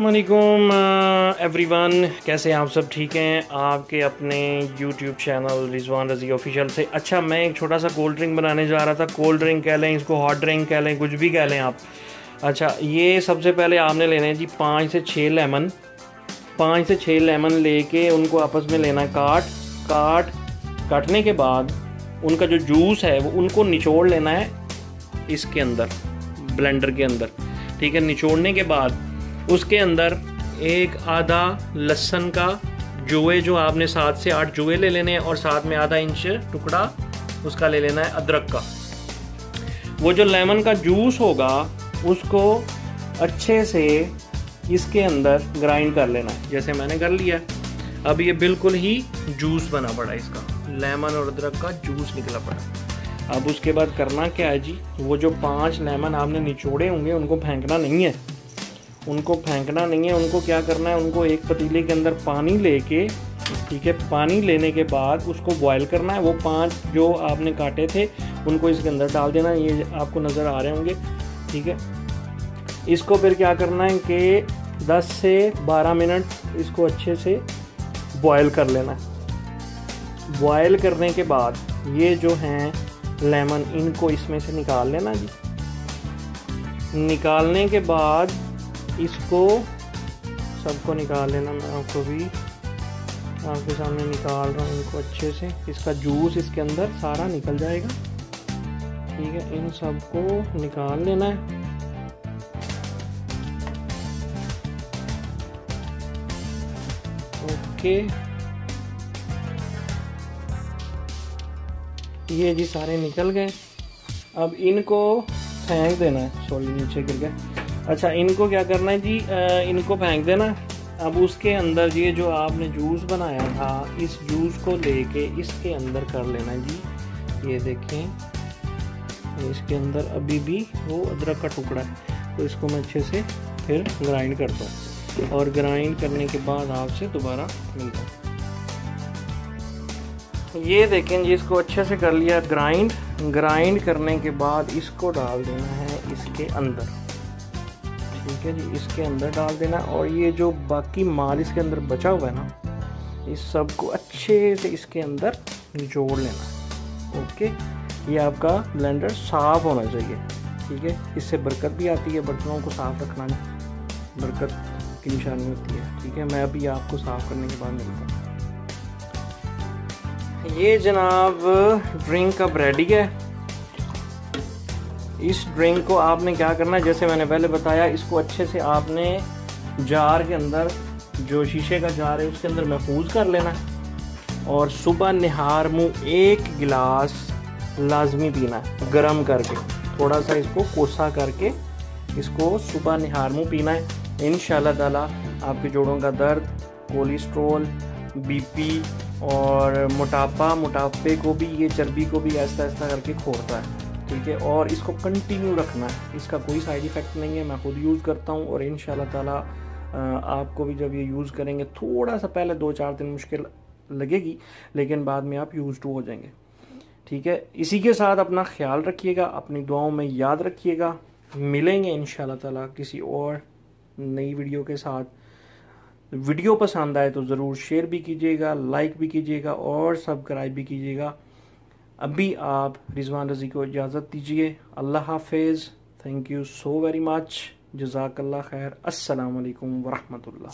वालेकुम एवरीवन, कैसे हैं आप सब? ठीक हैं? आपके अपने यूट्यूब चैनल रिजवान रज़ी ऑफिशियल से। अच्छा, मैं एक छोटा सा कोल्ड ड्रिंक बनाने जा रहा था। कोल्ड ड्रिंक कह लें, इसको हॉट ड्रिंक कह लें, कुछ भी कह लें आप। अच्छा, ये सबसे पहले आपने लेने हैं जी 5 से 6 लेमन। 5 से 6 लेमन लेके उनको आपस में लेना है काटने के बाद उनका जो जूस है वो उनको निचोड़ लेना है इसके अंदर, ब्लेंडर के अंदर। ठीक है, निचोड़ने के बाद उसके अंदर एक आधा लहसुन का जुए, जो आपने 7 से 8 जुए ले लेने हैं, और साथ में आधा इंच टुकड़ा उसका ले लेना है अदरक का। वो जो लेमन का जूस होगा उसको अच्छे से इसके अंदर ग्राइंड कर लेना है, जैसे मैंने कर लिया है। अब ये बिल्कुल ही जूस बना पड़ा, इसका लेमन और अदरक का जूस निकला पड़ा। अब उसके बाद करना क्या है जी, वो जो 5 लेमन आपने निचोड़े होंगे उनको फेंकना नहीं है। उनको क्या करना है, उनको एक पतीले के अंदर पानी लेके, ठीक है, पानी लेने के बाद उसको बॉयल करना है। वो 5 जो आपने काटे थे उनको इसके अंदर डाल देना, ये आपको नज़र आ रहे होंगे। ठीक है, इसको फिर क्या करना है कि 10 से 12 मिनट इसको अच्छे से बॉयल कर लेना है। बॉयल करने के बाद ये जो हैं लेमन, इनको इसमें से निकाल लेना जी। निकालने के बाद इसको सबको निकाल लेना। मैं आपको भी आपके सामने निकाल रहा हूँ इनको अच्छे से। इसका जूस इसके अंदर सारा निकल जाएगा। ठीक है, इन सबको निकाल लेना है। ओके, ये जी सारे निकल गए। अब इनको फेंक देना है। सॉरी, नीचे गिर गया। अच्छा, इनको क्या करना है जी, इनको फेंक देना। अब उसके अंदर ये जो आपने जूस बनाया था, इस जूस को लेके इसके अंदर कर लेना है जी। ये देखें, इसके अंदर अभी भी वो अदरक का टुकड़ा है, तो इसको मैं अच्छे से फिर ग्राइंड करता हूँ, और ग्राइंड करने के बाद आपसे दोबारा मिलता हूँ। ये देखें जी, इसको अच्छे से कर लिया ग्राइंड करने के बाद इसको डाल देना है इसके अंदर। ठीक है जी, इसके अंदर डाल देना, और ये जो बाकी माल इसके अंदर बचा हुआ है ना, इस सब को अच्छे से इसके अंदर निचोड़ लेना। ओके, ये आपका ब्लेंडर साफ होना चाहिए। ठीक है, इससे बरकत भी आती है, बर्तनों को साफ रखना में बरकत की निशानी होती है। ठीक है, मैं अभी आपको साफ करने के बाद मिलता हूँ। ये जनाब ड्रिंक अब रेडी है। इस ड्रिंक को आपने क्या करना है, जैसे मैंने पहले बताया, इसको अच्छे से आपने जार के अंदर, जो शीशे का जार है उसके अंदर महफूज कर लेना है, और सुबह निहार मुँह 1 गिलास लाजमी पीना है, गर्म करके, थोड़ा सा इसको कोसा करके इसको सुबह निहार मुँह पीना है। इंशाल्लाह ताला आपके जोड़ों का दर्द, कोलेस्ट्रॉल, बीपी और मोटापे को भी, ये चर्बी को भी ऐसा करके खोलता है। ठीक है, और इसको कंटिन्यू रखना है। इसका कोई साइड इफ़ेक्ट नहीं है, मैं खुद यूज़ करता हूँ, और इंशाल्लाह ताला आपको भी जब ये यूज़ करेंगे, थोड़ा सा पहले 2-4 दिन मुश्किल लगेगी, लेकिन बाद में आप यूज़ टू हो जाएंगे। ठीक है, इसी के साथ अपना ख्याल रखिएगा, अपनी दुआओं में याद रखिएगा। मिलेंगे इंशाल्लाह ताला किसी और नई वीडियो के साथ। वीडियो पसंद आए तो ज़रूर शेयर भी कीजिएगा, लाइक भी कीजिएगा, और सब्सक्राइब भी कीजिएगा। अभी आप रिजवान रज़ी को इजाज़त दीजिए। अल्लाह हाफिज़। Thank you so very much. जज़ाकल्लाह खैर। अस्सलाम वालेकुम वरहमतुल्लाह।